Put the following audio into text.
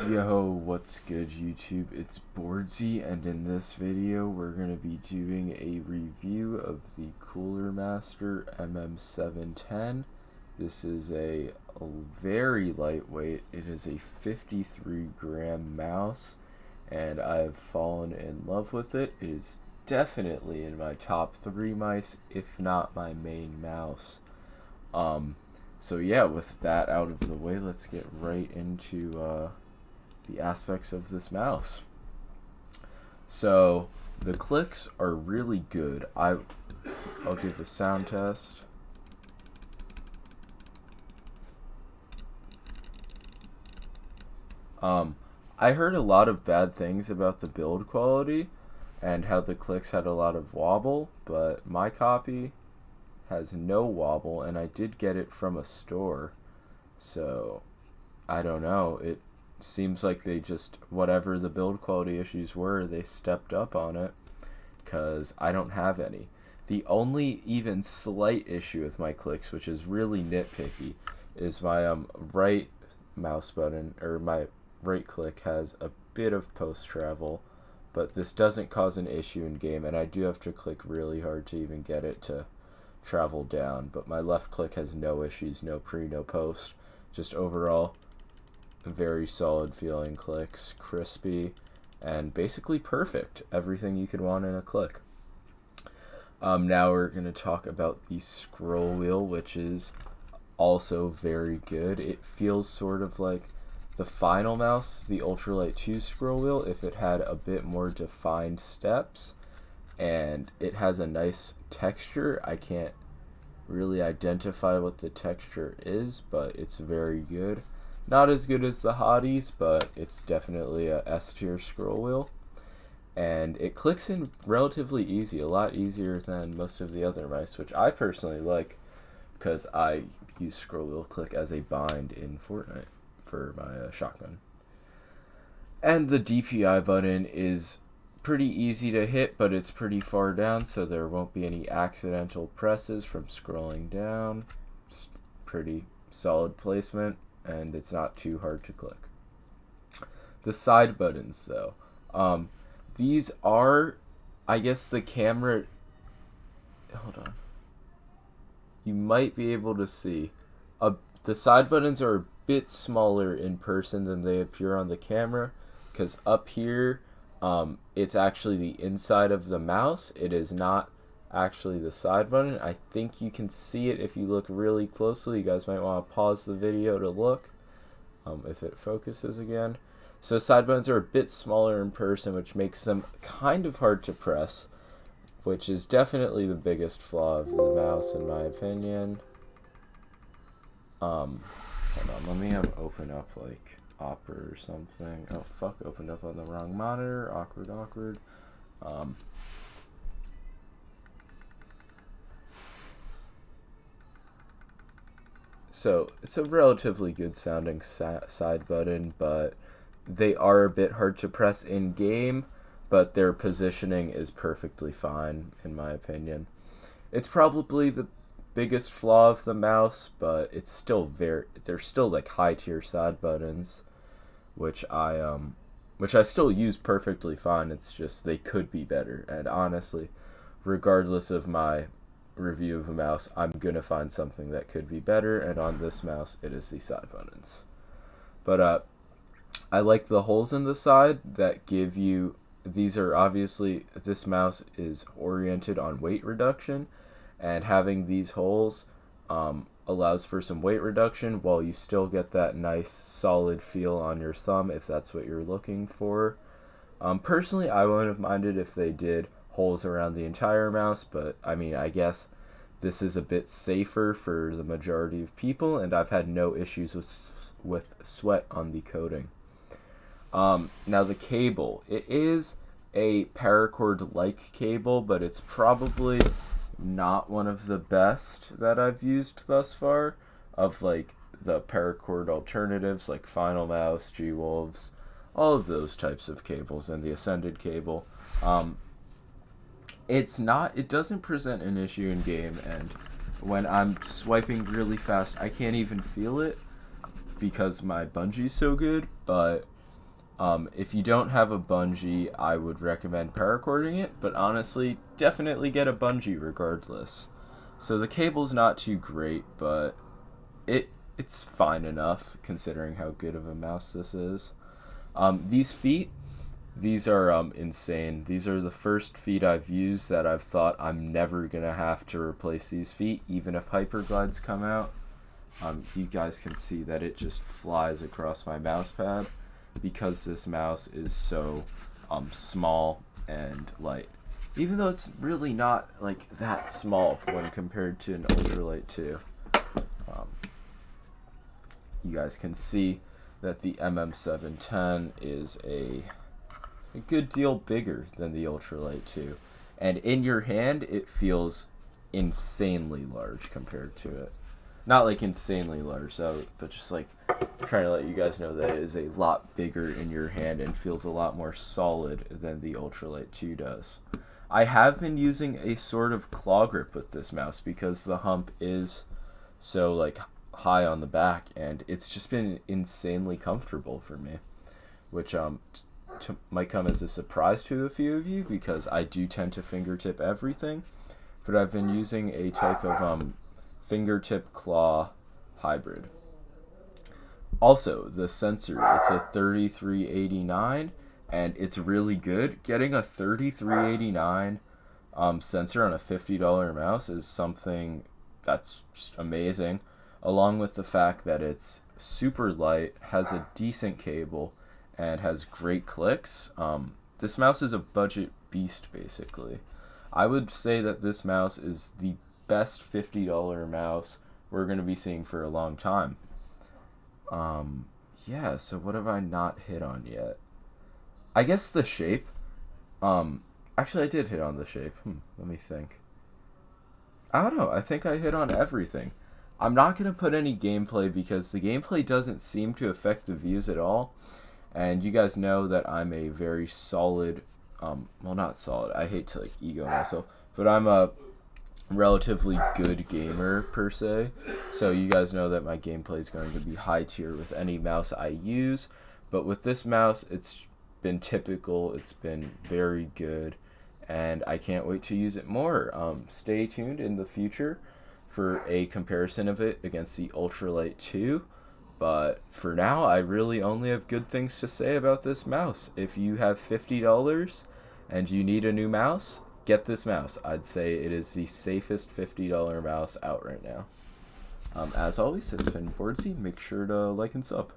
Yo, what's good YouTube? It's boardzy, and in this video we're going to be doing a review of the Cooler Master MM710. This is a very lightweight. It is a 53 gram mouse, and I have fallen in love with it. It is definitely in my top 3 mice, if not my main mouse. So yeah, with that out of the way, let's get right into the aspects of this mouse. So the clicks are really good. I'll give a sound test. I heard a lot of bad things about the build quality and how the clicks had a lot of wobble, but my copy has no wobble, and I did get it from a store, so I don't know. It seems like they just, whatever the build quality issues were, they stepped up on it, because I don't have any. The only even slight issue with my clicks, which is really nitpicky, is my right mouse button, or my right click has a bit of post travel, but this doesn't cause an issue in game, and I do have to click really hard to even get it to travel down. But my left click has no issues, no pre, no post, just overall very solid feeling clicks, crispy, and basically perfect. Everything you could want in a click. Now we're going to talk about the scroll wheel, which is also very good. It feels sort of like the final mouse, the Ultralight 2 scroll wheel, if it had a bit more defined steps, and it has a nice texture. I can't really identify what the texture is, but it's very good. Not as good as the hotties, but it's definitely a S tier scroll wheel. And it clicks in relatively easy, a lot easier than most of the other mice, which I personally like, because I use scroll wheel click as a bind in Fortnite for my shotgun. And the DPI button is pretty easy to hit, but it's pretty far down, so there won't be any accidental presses from scrolling down. It's pretty solid placement, and it's not too hard to click. The side buttons, though, these are, I guess, the camera. Hold on. You might be able to see. The side buttons are a bit smaller in person than they appear on the camera, because up here, it's actually the inside of the mouse. It is not actually the side button. I think you can see it if you look really closely. You guys might want to pause the video to look, if it focuses again. So side buttons are a bit smaller in person, which makes them kind of hard to press, which is definitely the biggest flaw of the mouse in my opinion. Hold on, let me open up like Opera or something. Oh fuck, opened up on the wrong monitor. Awkward. So it's a relatively good sounding side button, but they are a bit hard to press in game, but their positioning is perfectly fine in my opinion. It's probably the biggest flaw of the mouse, but it's still they're still like high tier side buttons, which I still use perfectly fine. It's just they could be better, and honestly, regardless of my review of a mouse, I'm gonna find something that could be better, and on this mouse it is the side buttons. But I like the holes in the side that give you, these are obviously, this mouse is oriented on weight reduction, and having these holes allows for some weight reduction while you still get that nice solid feel on your thumb if that's what you're looking for. Personally, I wouldn't have minded if they did holes around the entire mouse, but I mean, I guess this is a bit safer for the majority of people, and I've had no issues with sweat on the coating. Now the cable, it is a paracord-like cable, but it's probably not one of the best that I've used thus far, of like the paracord alternatives like Final Mouse, G-Wolves, all of those types of cables, and the Ascended cable. It doesn't present an issue in game, and when I'm swiping really fast, I can't even feel it because my bungee's so good, but If you don't have a bungee, I would recommend paracording it, but honestly, definitely get a bungee regardless. So the cable's not too great, but it's fine enough considering how good of a mouse this is. These feet, these are insane. These are the first feet I've used that I've thought I'm never gonna have to replace these feet, even if Hyperglides come out. You guys can see that it just flies across my mouse pad because this mouse is so small and light. Even though it's really not like that small when compared to an ultralight 2. You guys can see that the MM710 is a good deal bigger than the ultralight 2. And in your hand, it feels insanely large compared to it. Not like insanely large, though, but just like trying to let you guys know that it is a lot bigger in your hand and feels a lot more solid than the ultralight 2 does. I have been using a sort of claw grip with this mouse because the hump is so like high on the back, and it's just been insanely comfortable for me, which might come as a surprise to a few of you because I do tend to fingertip everything, but I've been using a type of fingertip claw hybrid. Also, the sensor, it's a 3389 and it's really good. Getting a 3389 sensor on a $50 mouse is something that's just amazing, along with the fact that it's super light, has a decent cable, and has great clicks. This mouse is a budget beast, basically. I would say that this mouse is the best $50 mouse we're going to be seeing for a long time. Yeah, so what have I not hit on yet? I guess the shape. Actually, I did hit on the shape. Let me think. I don't know. I think I hit on everything. I'm not going to put any gameplay because the gameplay doesn't seem to affect the views at all. And you guys know that I'm a very solid, well, not solid. I hate to like ego myself, but I'm a relatively good gamer per se. So you guys know that my gameplay is going to be high tier with any mouse I use. But with this mouse, it's been typical. It's been very good. And I can't wait to use it more. Stay tuned in the future for a comparison of it against the Ultralight 2. But for now, I really only have good things to say about this mouse. If you have $50 and you need a new mouse, get this mouse. I'd say it is the safest $50 mouse out right now. As always, it's been boardzy. Make sure to like and sub.